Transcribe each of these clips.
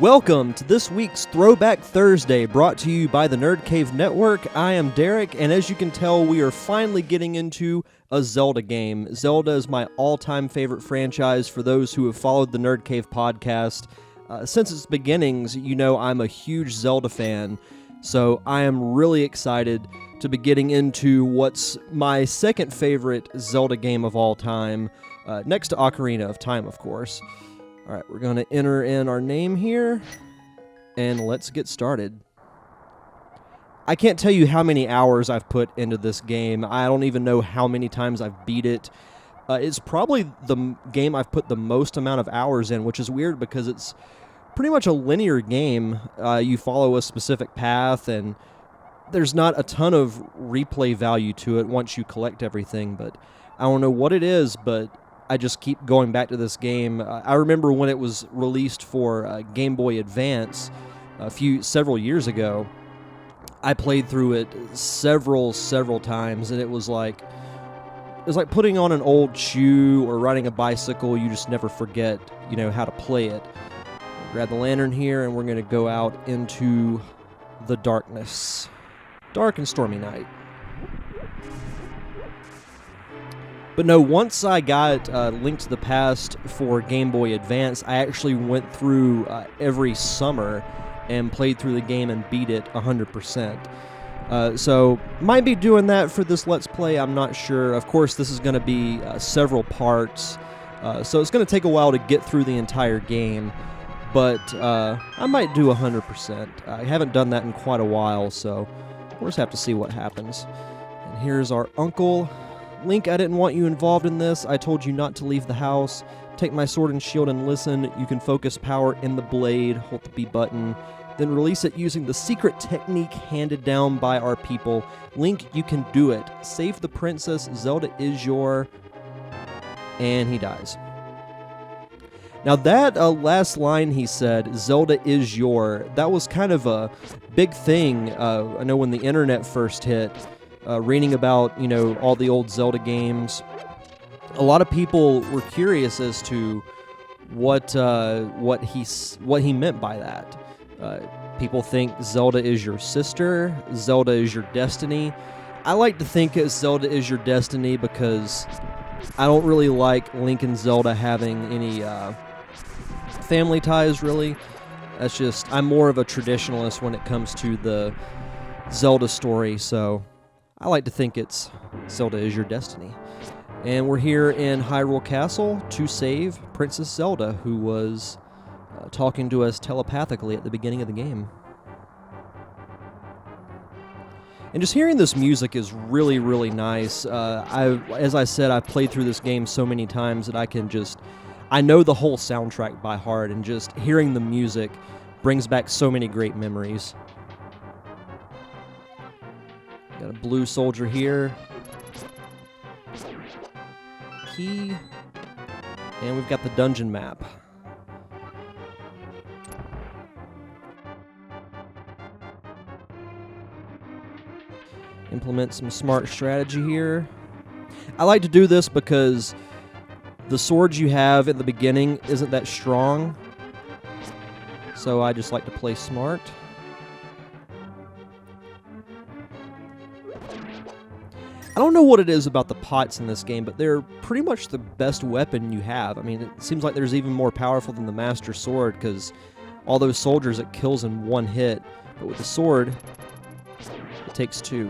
Welcome to this week's Throwback Thursday, brought to you by the Nerd Cave Network. I am Derek, and as you can tell, we are finally getting into a Zelda game. Zelda is my all-time favorite franchise for those who have followed the Nerd Cave podcast. Since its beginnings, you know I'm a huge Zelda fan, so I am really excited to be getting into what's my second favorite Zelda game of all time, next to Ocarina of Time, of course. All right, we're going to enter in our name here, and let's get started. I can't tell you how many hours I've put into this game. I don't even know how many times I've beat it. It's probably the game I've put the most amount of hours in, which is weird because it's pretty much a linear game. You follow a specific path, and there's not a ton of replay value to it once you collect everything, but I don't know what it is, but I just keep going back to this game. I remember when it was released for Game Boy Advance several years ago. I played through it several times, and it was like putting on an old shoe or riding a bicycle. You just never forget, how to play it. Grab the lantern here, and we're going to go out into the darkness. Dark and stormy night. But no, once I got Link to the Past for Game Boy Advance, I actually went through every summer and played through the game and beat it 100%. So, might be doing that for this Let's Play, I'm not sure. Of course, this is going to be several parts, so it's going to take a while to get through the entire game. But I might do 100%. I haven't done that in quite a while, so we'll just have to see what happens. And here's our uncle. Link, I didn't want you involved in this. I told you not to leave the house. Take my sword and shield and listen. You can focus power in the blade. Hold the B button. Then release it using the secret technique handed down by our people. Link, you can do it. Save the princess. Zelda is your... And he dies. Now that last line he said, Zelda is your, that was kind of a big thing. I know when the internet first hit, reading about, all the old Zelda games, a lot of people were curious as to what he meant by that. People think Zelda is your sister, Zelda is your destiny. I like to think Zelda is your destiny because I don't really like Link and Zelda having any family ties, really. That's just, I'm more of a traditionalist when it comes to the Zelda story, so I like to think it's Zelda is your destiny. And we're here in Hyrule Castle to save Princess Zelda, who was talking to us telepathically at the beginning of the game. And just hearing this music is really, really nice. As I said, I've played through this game so many times that I know the whole soundtrack by heart, and just hearing the music brings back so many great memories. Got a blue soldier here. Key. And we've got the dungeon map. Implement some smart strategy here. I like to do this because the sword you have at the beginning isn't that strong. So I just like to play smart. I don't know what it is about the pots in this game, but they're pretty much the best weapon you have. I mean, it seems like there's even more powerful than the Master Sword, because all those soldiers it kills in one hit, but with the sword, it takes two.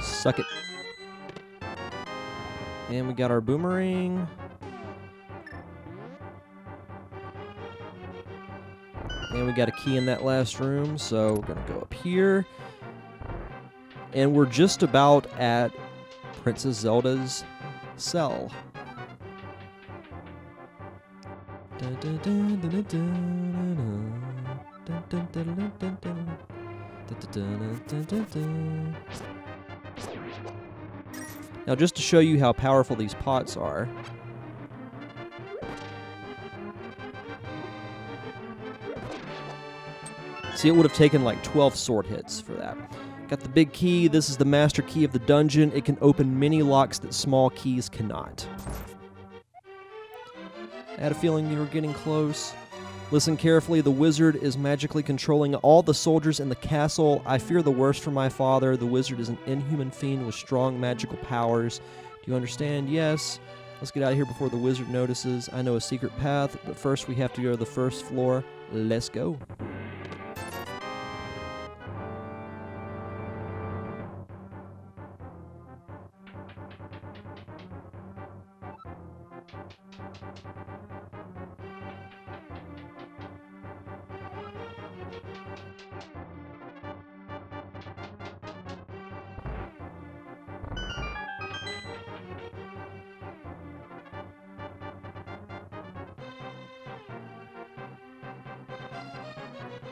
Suck it. And we got our boomerang. And we got a key in that last room, so we're going to go up here. And we're just about at Princess Zelda's cell. Now, just to show you how powerful these pots are, See, it would have taken like 12 sword hits for that. Got the big key. This is the master key of the dungeon. It can open many locks that small keys cannot. I had a feeling you were getting close. Listen carefully. The wizard is magically controlling all the soldiers in the castle. I fear the worst for my father. The wizard is an inhuman fiend with strong magical powers. Do you understand? Yes. Let's get out of here before the wizard notices. I know a secret path, but first we have to go to the first floor. Let's go.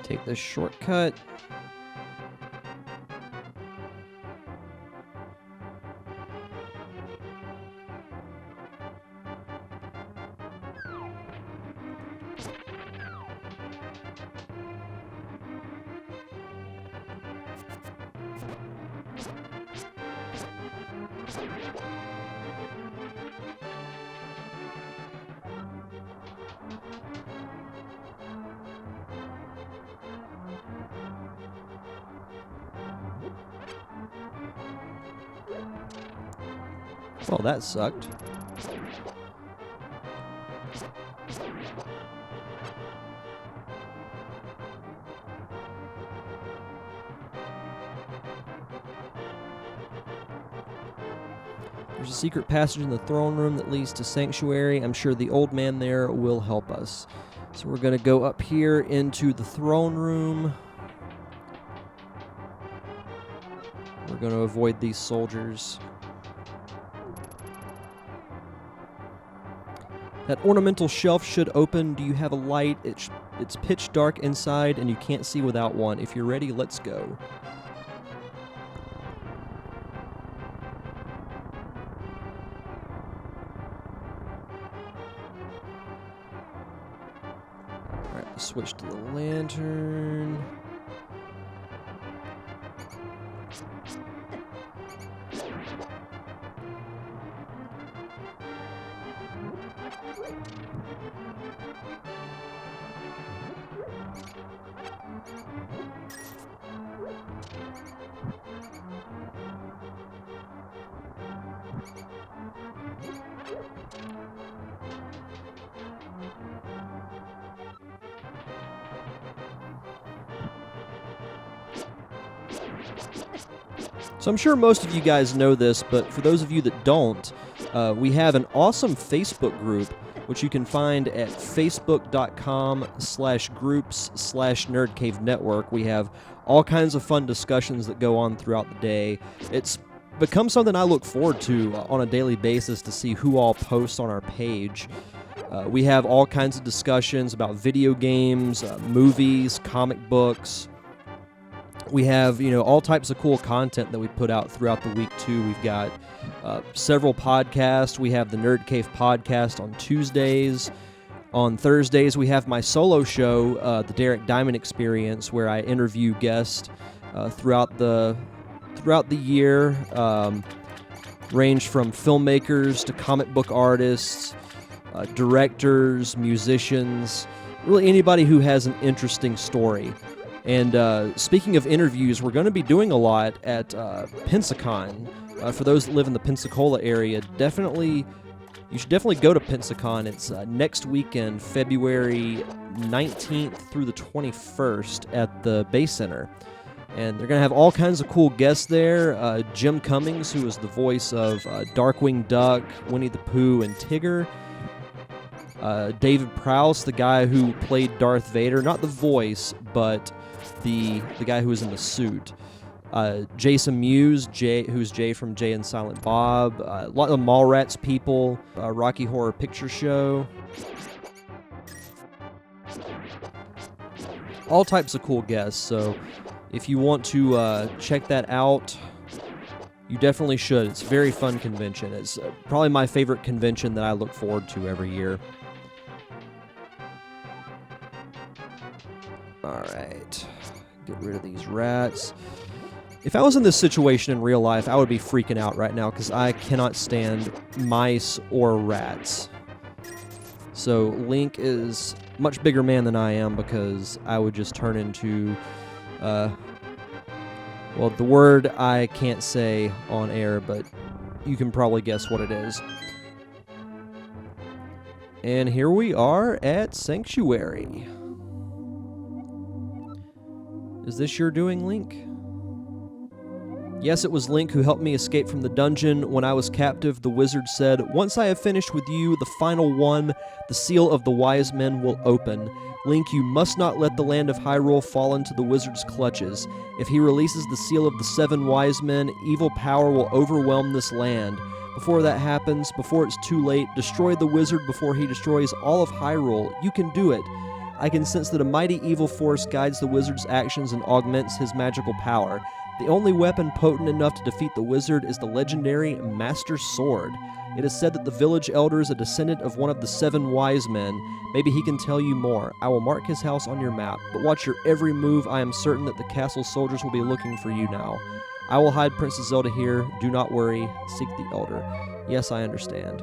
Take this shortcut. Well, that sucked. There's a secret passage in the throne room that leads to Sanctuary. I'm sure the old man there will help us. So we're going to go up here into the throne room. We're going to avoid these soldiers. That ornamental shelf should open. Do you have a light? It's pitch dark inside and you can't see without one. If you're ready, let's go. Alright, let's switch to the lantern. So I'm sure most of you guys know this, but for those of you that don't, we have an awesome Facebook group, which you can find at facebook.com/groups/nerdcavenetwork. We have all kinds of fun discussions that go on throughout the day. It's become something I look forward to on a daily basis to see who all posts on our page. We have all kinds of discussions about video games, movies, comic books. We have, all types of cool content that we put out throughout the week, too. We've got several podcasts. We have the Nerd Cave podcast on Tuesdays. On Thursdays, we have my solo show, The Derek Diamond Experience, where I interview guests throughout the year, range from filmmakers to comic book artists, directors, musicians, really anybody who has an interesting story. And speaking of interviews, we're going to be doing a lot at Pensacon. For those that live in the Pensacola area, you should definitely go to Pensacon. It's next weekend, February 19th through the 21st at the Bay Center. And they're going to have all kinds of cool guests there. Jim Cummings, who is the voice of Darkwing Duck, Winnie the Pooh, and Tigger. David Prowse, the guy who played Darth Vader, not the voice, but the guy who was in the suit. Jason Mewes, who's Jay from Jay and Silent Bob. A lot of Mallrats people. Rocky Horror Picture Show. All types of cool guests. So if you want to check that out, you definitely should. It's a very fun convention. It's probably my favorite convention that I look forward to every year. All right. get rid of these rats. If I was in this situation in real life, I would be freaking out right now because I cannot stand mice or rats. So Link is a much bigger man than I am because I would just turn into, well, the word I can't say on air, but you can probably guess what it is. And here we are at Sanctuary. Is this your doing, Link? Yes, it was Link who helped me escape from the dungeon. When I was captive, the wizard said, "Once I have finished with you, the final one, the seal of the wise men will open. Link, you must not let the land of Hyrule fall into the wizard's clutches. If he releases the seal of the 7 wise men, evil power will overwhelm this land. Before that happens, before it's too late, destroy the wizard before he destroys all of Hyrule. You can do it. I can sense that a mighty evil force guides the wizard's actions and augments his magical power. The only weapon potent enough to defeat the wizard is the legendary Master Sword. It is said that the village elder is a descendant of one of the 7 wise men. Maybe he can tell you more. I will mark his house on your map, but watch your every move. I am certain that the castle soldiers will be looking for you now. I will hide Princess Zelda here. Do not worry. Seek the elder." Yes, I understand.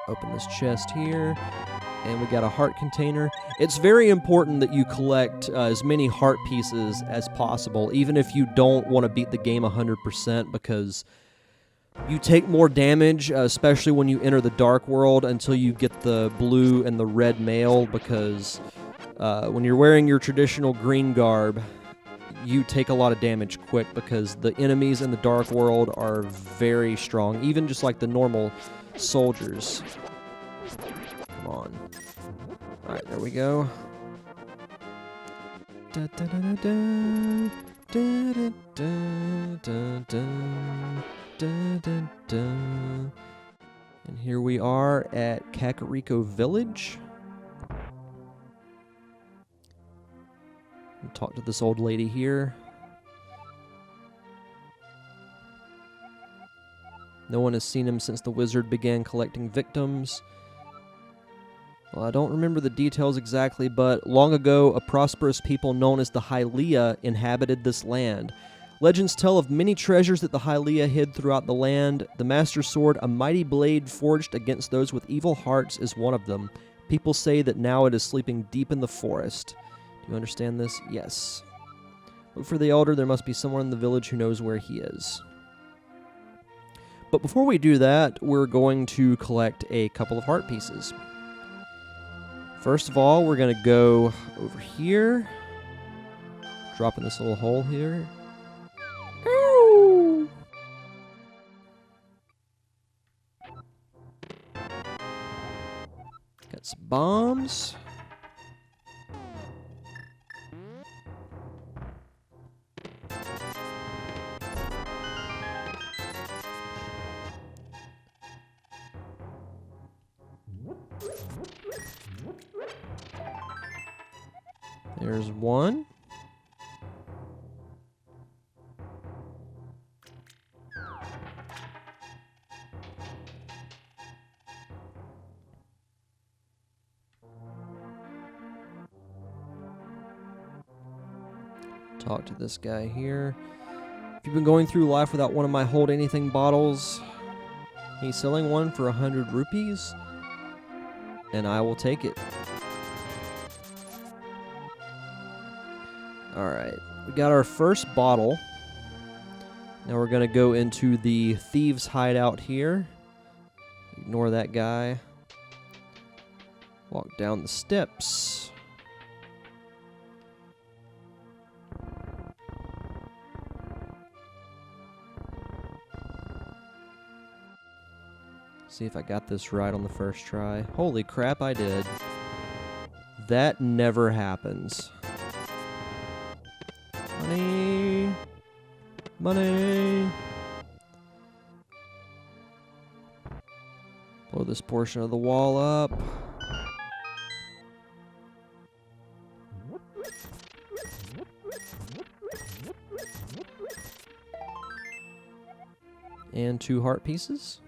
Open this chest here. And we got a heart container. It's very important that you collect as many heart pieces as possible, even if you don't want to beat the game 100%, because you take more damage, especially when you enter the Dark World, until you get the blue and the red mail, because when you're wearing your traditional green garb, you take a lot of damage quick, because the enemies in the Dark World are very strong, even just like the normal soldiers. Come on. Alright, there we go. And here we are at Kakariko Village. We'll talk to this old lady here. No one has seen him since the wizard began collecting victims. Well, I don't remember the details exactly, but long ago, a prosperous people known as the Hylia inhabited this land. Legends tell of many treasures that the Hylia hid throughout the land. The Master Sword, a mighty blade forged against those with evil hearts, is one of them. People say that now it is sleeping deep in the forest. Do you understand this? Yes. Look for the elder. There must be someone in the village who knows where he is. But before we do that, we're going to collect a couple of heart pieces. First of all, we're going to go over here. Drop in this little hole here. Ow! Got some bombs. There's one. Talk to this guy here. If you've been going through life without one of my hold anything bottles, he's selling one for 100 rupees, and I will take it. Alright, we got our first bottle. Now we're going to go into the thieves' hideout here. Ignore that guy. Walk down the steps. See if I got this right on the first try. Holy crap, I did. That never happens. Money. Money. Blow this portion of the wall up. And 2 heart pieces.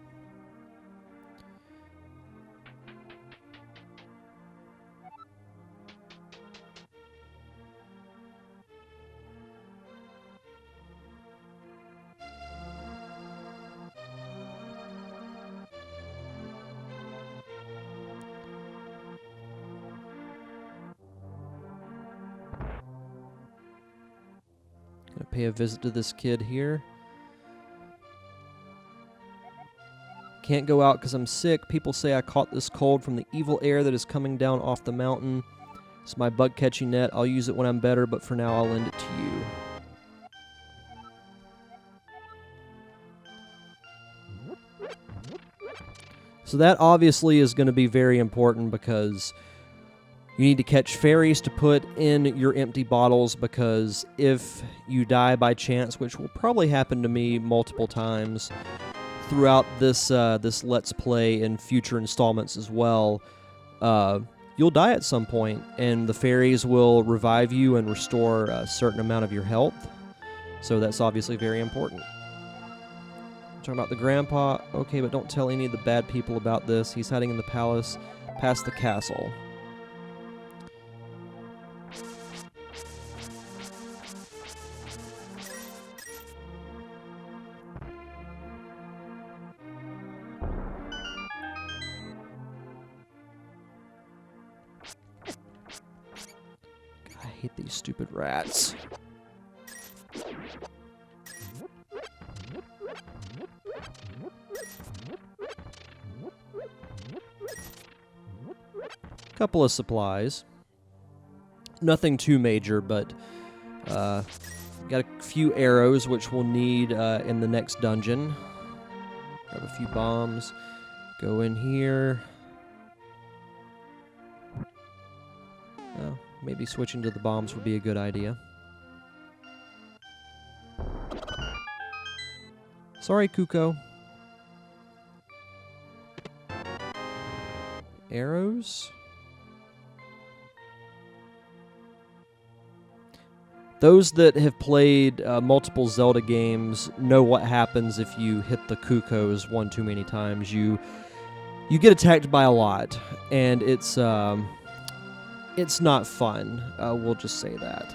pay a visit to this kid here. Can't go out because I'm sick. People say I caught this cold from the evil air that is coming down off the mountain. It's my bug catching net. I'll use it when I'm better, but for now I'll lend it to you. So that obviously is going to be very important because you need to catch fairies to put in your empty bottles, because if you die by chance, which will probably happen to me multiple times throughout this this Let's Play and future installments as well, you'll die at some point, and the fairies will revive you and restore a certain amount of your health. So that's obviously very important. Talking about the grandpa. Okay, but don't tell any of the bad people about this. He's hiding in the palace past the castle. God, I hate these stupid rats. Couple of supplies. Nothing too major, but got a few arrows, which we'll need in the next dungeon. Grab a few bombs. Go in here. Maybe switching to the bombs would be a good idea. Sorry, Kuko. Arrows? Those that have played multiple Zelda games know what happens if you hit the Kukos one too many times. You get attacked by a lot, and it's not fun. We'll just say that.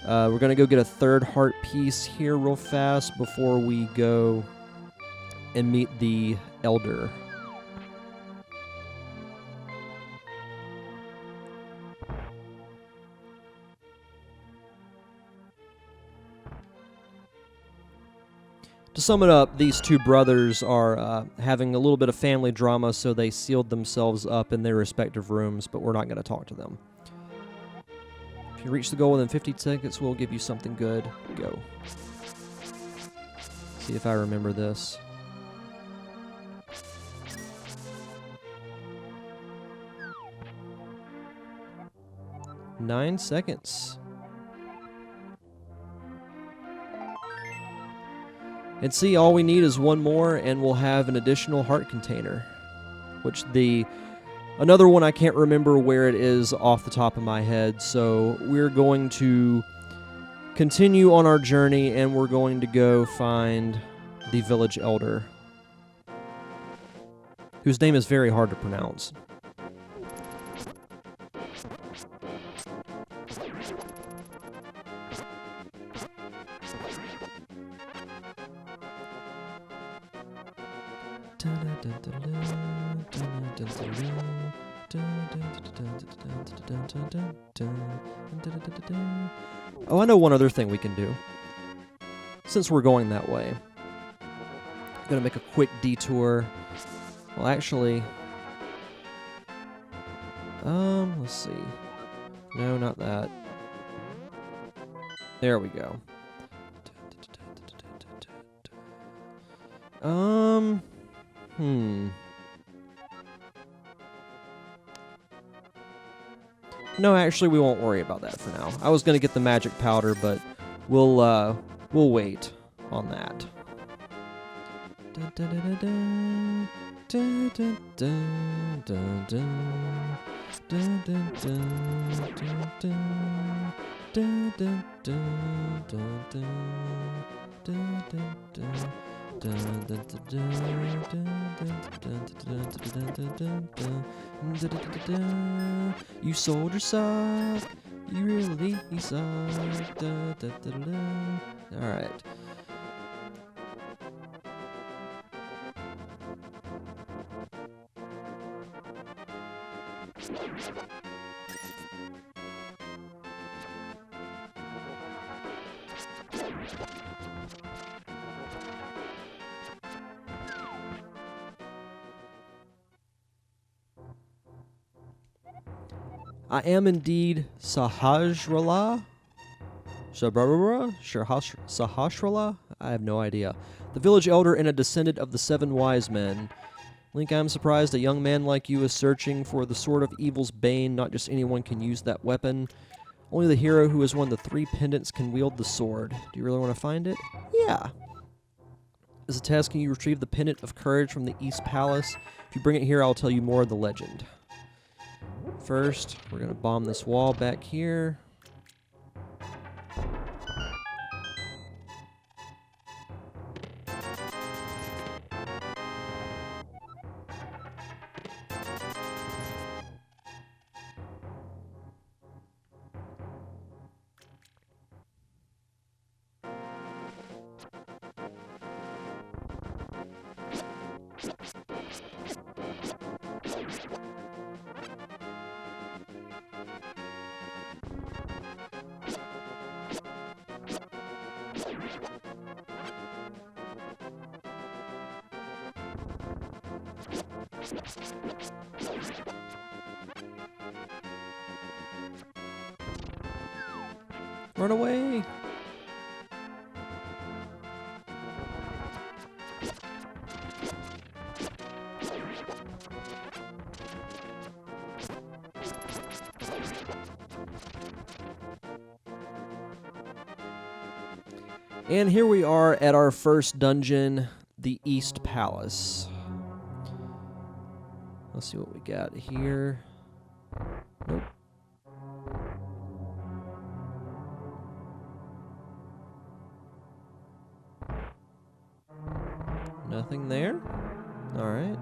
We're gonna go get a third heart piece here real fast before we go and meet the Elder. To sum it up, these two brothers are having a little bit of family drama, so they sealed themselves up in their respective rooms, but we're not going to talk to them. If you reach the goal within 50 seconds, we'll give you something good. Go. See if I remember this. Nine seconds. And see, all we need is one more, and we'll have an additional heart container. Which another one I can't remember where it is off the top of my head, so we're going to continue on our journey, and we're going to go find the village elder, whose name is very hard to pronounce. Oh, I know one other thing we can do. Since we're going that way, I'm gonna make a quick detour. Well, actually, let's see. No, not that. There we go. No, actually, we won't worry about that for now. I was gonna get the magic powder, but we'll wait on that. You soldier suck. You really suck. Alright. I am indeed Sahasrahla. Sahasrahla? I have no idea. The village elder and a descendant of the 7 wise men. Link, I'm surprised a young man like you is searching for the sword of evil's bane. Not just anyone can use that weapon. Only the hero who has won the 3 pendants can wield the sword. Do you really want to find it? Yeah. As a task, can you retrieve the pendant of courage from the East Palace? If you bring it here, I'll tell you more of the legend. First, we're going to bomb this wall back here. Run away! And here we are at our first dungeon, the East Palace. Let's see what we got here. Nope. Nothing there? Alright.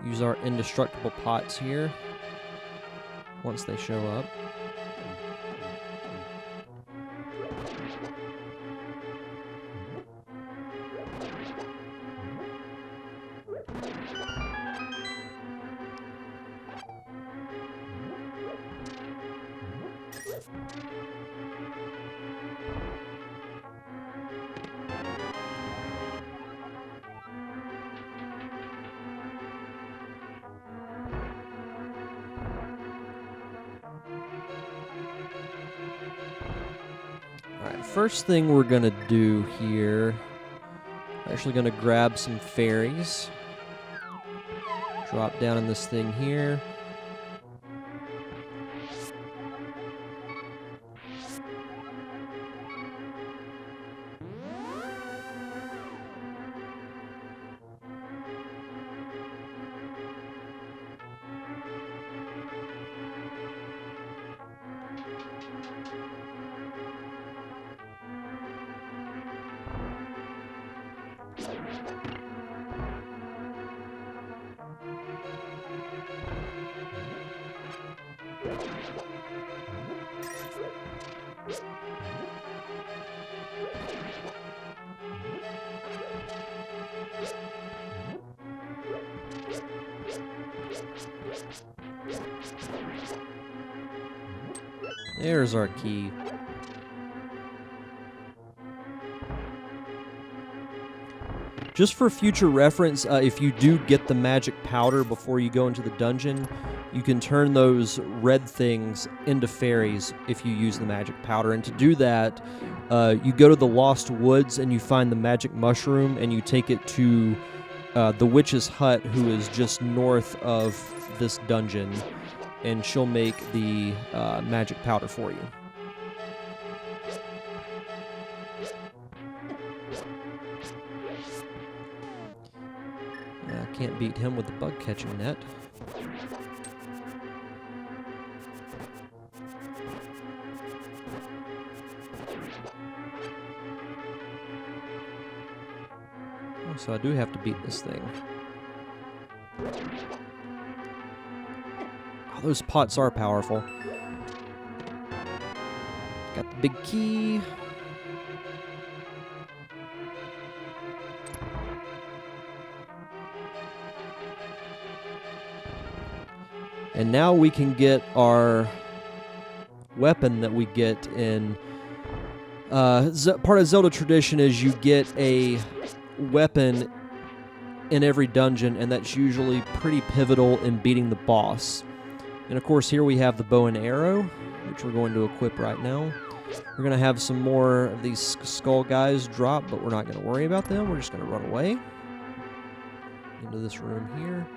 Use our indestructible pots here once they show up. Alright, first thing we're going to do here, we're actually going to grab some fairies. Drop down in this thing here. There's our key. Just for future reference, if you do get the magic powder before you go into the dungeon, you can turn those red things into fairies if you use the magic powder. And to do that, you go to the Lost Woods and you find the magic mushroom and you take it to the witch's hut, who is just north of this dungeon, and she'll make the magic powder for you. Can't beat him with the bug catching net. Oh, so I do have to beat this thing. Oh, those pots are powerful. Got the big key. And now we can get our weapon that we get in... part of Zelda tradition is you get a weapon in every dungeon, and that's usually pretty pivotal in beating the boss. And of course, here we have the bow and arrow, which we're going to equip right now. We're going to have some more of these skull guys drop, but we're not going to worry about them. We're just going to run away into this room here.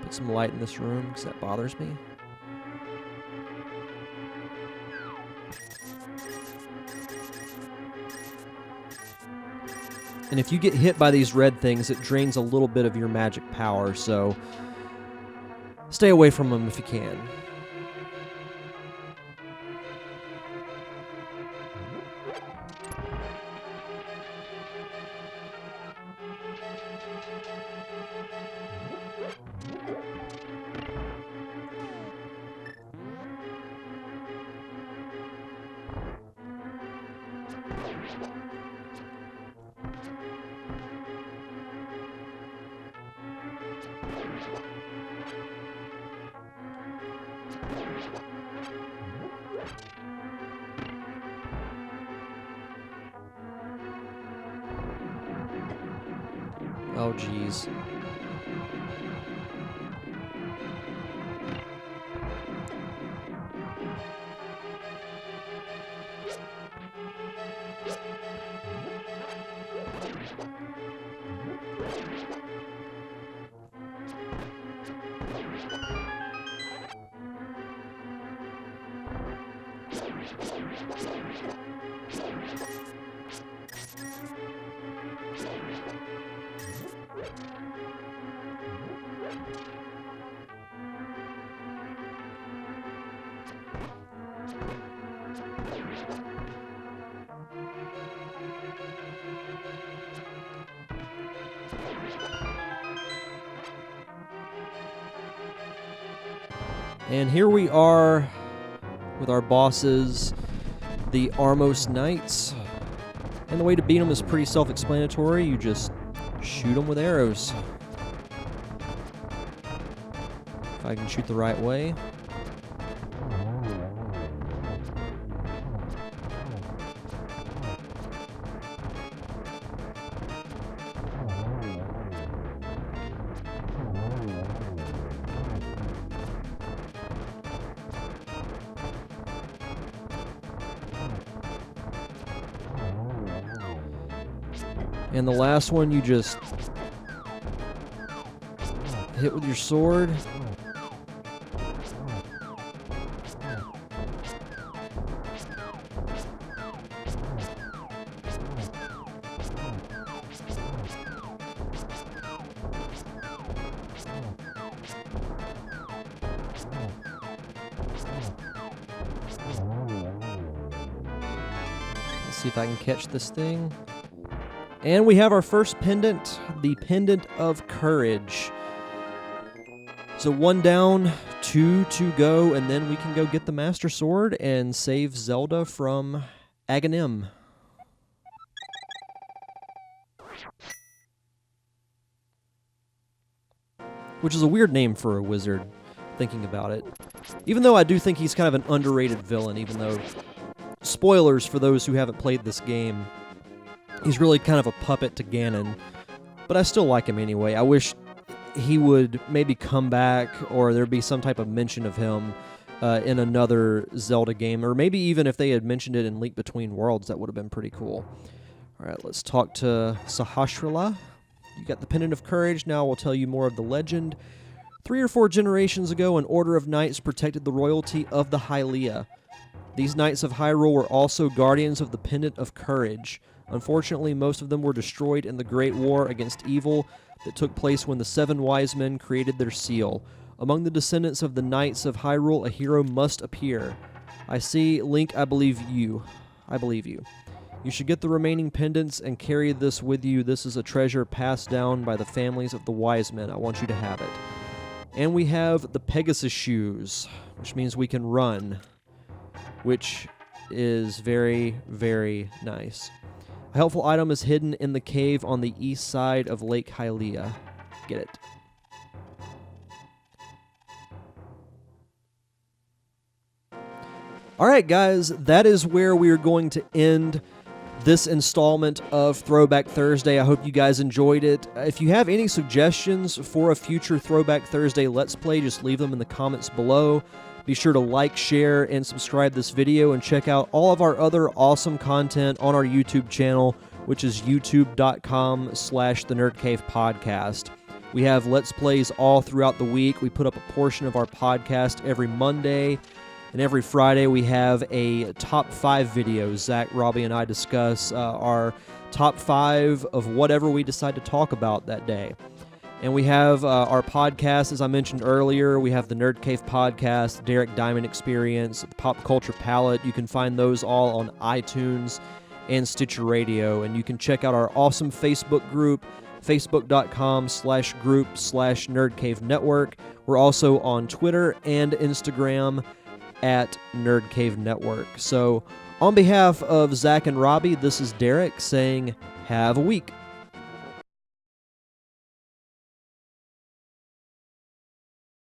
Put some light in this room because that bothers me. And if you get hit by these red things, it drains a little bit of your magic power, so stay away from them if you can. Oh, geez. And here we are with our bosses, the Armos Knights. And the way to beat them is pretty self-explanatory. You just shoot them with arrows. If I can shoot the right way. And the last one, you just hit with your sword. Let's see if I can catch this thing. And we have our first pendant, the Pendant of Courage. So 1 down, 2 to go, and then we can go get the Master Sword and save Zelda from Aghanim. Which is a weird name for a wizard, thinking about it. Even though I do think he's kind of an underrated villain, even though, spoilers for those who haven't played this game, he's really kind of a puppet to Ganon, but I still like him anyway. I wish he would maybe come back, or there'd be some type of mention of him in another Zelda game, or maybe even if they had mentioned it in Link Between Worlds, that would have been pretty cool. All right, let's talk to Sahasrara. You got the Pendant of Courage. Now we'll tell you more of the legend. 3 or 4 generations ago, an order of knights protected the royalty of the Hylia. These Knights of Hyrule were also guardians of the Pendant of Courage. Unfortunately, most of them were destroyed in the Great War against evil that took place when the 7 wise men created their seal. Among the descendants of the Knights of Hyrule, a hero must appear. I see, Link, I believe you. I believe you. You should get the remaining pendants and carry this with you. This is a treasure passed down by the families of the wise men. I want you to have it. And we have the Pegasus shoes, which means we can run, which is very, very nice. A helpful item is hidden in the cave on the east side of Lake Hylia. Get it. All right, guys, that is where we are going to end this installment of Throwback Thursday. I hope you guys enjoyed it. If you have any suggestions for a future Throwback Thursday Let's Play, just leave them in the comments below. Be sure to like, share, and subscribe this video, and check out all of our other awesome content on our YouTube channel, which is youtube.com/thenerdcavepodcast. We have Let's Plays all throughout the week. We put up a portion of our podcast every Monday, and every Friday we have a top 5 video. Zach, Robbie, and I discuss our top 5 of whatever we decide to talk about that day. And we have our podcast, as I mentioned earlier. We have the Nerd Cave Podcast, Derek Diamond Experience, the Pop Culture Palette. You can find those all on iTunes and Stitcher Radio. And you can check out our awesome Facebook group, facebook.com/group/NerdCaveNetwork. We're also on Twitter and Instagram at Nerd Cave Network. So on behalf of Zach and Robbie, this is Derek saying, have a week.